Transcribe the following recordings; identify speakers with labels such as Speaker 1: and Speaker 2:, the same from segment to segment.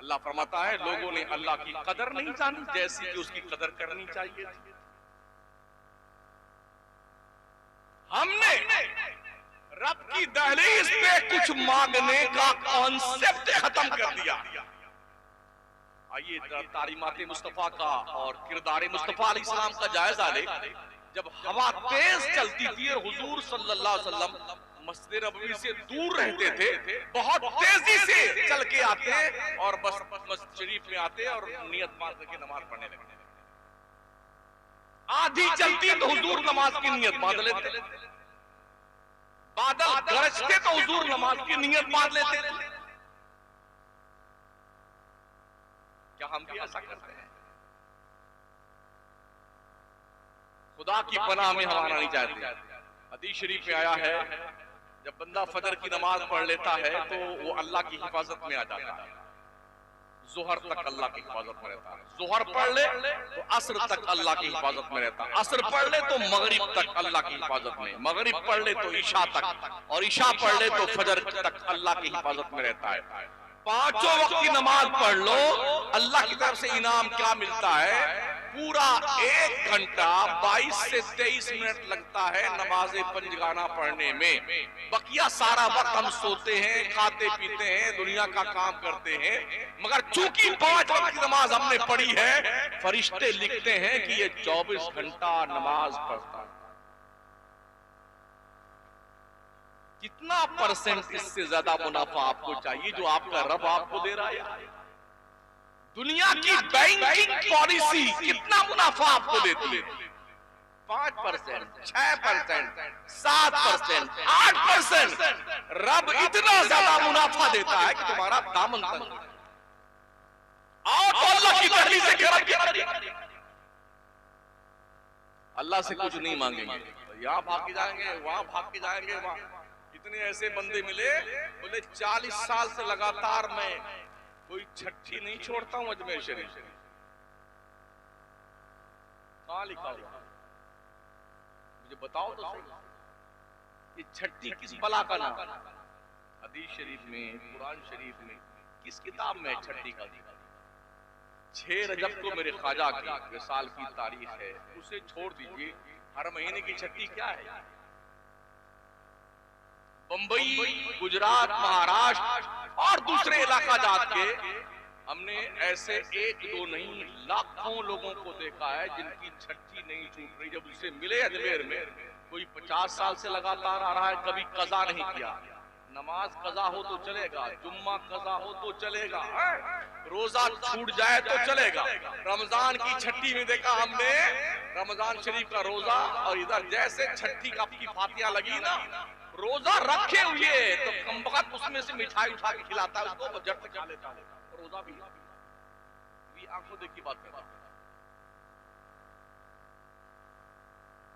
Speaker 1: अल्लाह फरमाता है लोगों ने अल्लाह की कदर नहीं जानी जैसी कि उसकी कदर करनी चाहिए थी। हमने रब की दहलीज पे कुछ मांगने का कॉन्सेप्ट खत्म कर दिया। आइए तालीमात मुस्तफा का और किरदार मुस्तफा अलैहिस्सलाम का जायजा ले। जब हवा तेज चलती थी और हुजूर सल्लल्लाहु अलैहि वसल्लम मस्जिद नबवी से दूर रहते थे, बहुत तेजी से चल के आते और बस मस्जिद शरीफ में आते और नियत बांध के नमाज पढ़ने लगते। आधी चलती तो हुजूर नमाज की नियत बांध लेते, बादल गरजते तो हुजूर नमाज की नियत बांध लेते। क्या हम भी ऐसा करते हैं? खुदा की पनाह में हमारा नहीं चाहते। हदीस शरीफ में आया है जब बंदा फजर की नमाज पढ़ लेता है तो वो अल्लाह की हिफाजत में आ जाता है। जोहर तक अल्लाह की हिफाजत में रहता है। जोहर पढ़ ले तो असर तक अल्लाह की हिफाजत में रहता है। असर पढ़ ले तो मगरिब तक अल्लाह की हिफाजत में, मगरिब पढ़ ले तो ईशा तक, और ईशा पढ़ ले तो फजर तक अल्लाह की हिफाजत में रहता है। पांचों वक्त की नमाज पढ़ लो, अल्लाह की तरफ से इनाम क्या मिलता है? पूरा 1 घंटा 22 से 23 मिनट लगता है नमाज पंजगाना पढ़ने में। बकिया सारा वक्त हम सोते हैं, खाते पीते हैं, दुनिया का काम करते हैं। मगर चूंकि 5 वक्त की नमाज हमने पढ़ी है, फरिश्ते लिखते हैं कि ये 24 घंटा नमाज पढ़ता है। कितना परसेंट इससे ज्यादा मुनाफा आपको चाहिए जो आपका रब आपको दे रहा है? दुनिया की बैंकिंग पॉलिसी कितना मुनाफा आपको देती है? 5%, 6%, 7%, 8%। रब इतना ज्यादा मुनाफा देता है कि तुम्हारा दामन तंग है। आओ तो अल्लाह की दहलीज से करब की अल्लाह से कुछ नहीं मांगेंगे, यहाँ भाग के जाएंगे, वहां भाग के जाएंगे, वहां। इतने ऐसे बंदे मिले, बोले 40 साल से लगातार मैं कोई छठी नहीं छोड़ता हूं अजमेर शरीफ। कहां लिखा हुआ? मुझे बताओ तो सही। ये छठी किस बला का नाम? हदीस शरीफ में, कुरान शरीफ में, किस किताब में छठी का? 6 रजब को मेरे ख्वाजा की विसाल की तारीख है, उसे छोड़ दीजिए। हर महीने की छठी क्या है? बंबई, गुजरात, महाराष्ट्र और दूसरे इलाका जात के हमने ऐसे 1-2 नहीं लाखों लोगों को देखा है जिनकी छठी नहीं छूट रही। जब उससे मिले अजमेर में, कोई 50 साल से लगातार आ रहा है, कभी कजा नहीं किया। नमाज कजा हो तो चलेगा, जुम्मा कजा हो तो चलेगा, रोजा छूट जाए तो चलेगा। रमजान की छठी में देखा हमने रमजान शरीफ का रोजा, और इधर जैसे छठी की फातिया लगी ना, रोजा रखे हुए तो कमबख्त उसमें से मिठाई उठा के खिलाता है उसको, जट से खा लेता है। रोजा भी आंखों देखी बात करता है।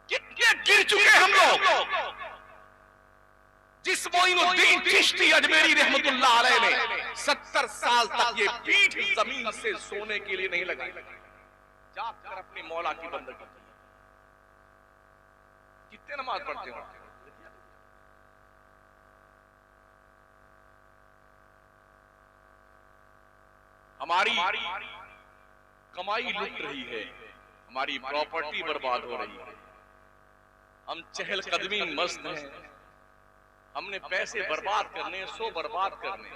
Speaker 1: कितने गिर चुके हम लोग। जिस मोइनुद्दीन चिश्ती अजमेरी रहमतुल्लाह अलैह ने 70 साल तक ये पीठ जमीन से सोने के लिए नहीं लगाई, जाकर अपने मौला की बंदगी की। कितने नमाज पढ़ते हो? हमारी कमाई लुट रही है, हमारी प्रॉपर्टी बर्बाद हो रही है, हम चहलकदमी में मस्त हैं। हमने पैसे बर्बाद करने, सो बर्बाद करने,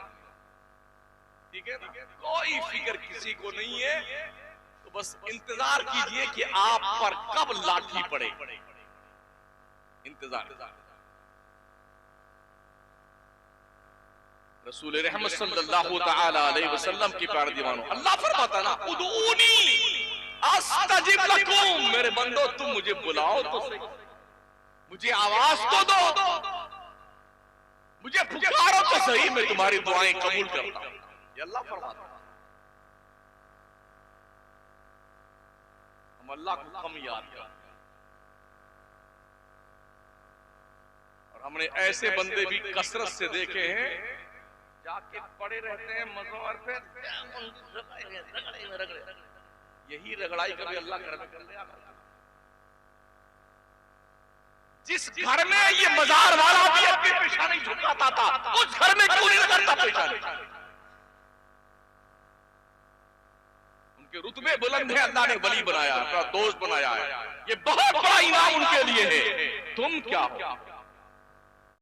Speaker 1: ठीक है ना? कोई फिक्र किसी को नहीं है। तो बस इंतजार कीजिए कि आप पर कब लाठी पड़े। इंतजार। रसूल रहमत सल्लल्लाहु तआला अलैहि वसल्लम की प्यारे दीवानों, अल्लाह फरमाता ना, उदूनी अस्तजिब लकुम, मेरे बंदो तुम मुझे बुलाओ तो सही, मुझे आवाज तो दो, मुझे पुकारो तो सही, मैं तुम्हारी दुआएं कबूल करता हूं। ये अल्लाह फरमाता। हम अल्लाह को कम याद करते हैं, और हमने ऐसे बंदे भी कसरत से देखे हैं, जाके पड़े रहते हैं मज़ार पे, रगड़े। यही रगड़ाई कभी अल्लाह कर लिया। जिस घर में ये मजार वाला भी अपनी पेशानी झुकाता था, उस घर में क्यों नहीं करता पेशानी? उनके रुतबे बुलंद है, अल्लाह ने वली बनाया, अपना दोस्त बनाया है, ये बहुत बड़ा इनाम उनके लिए है। तुम क्या हो?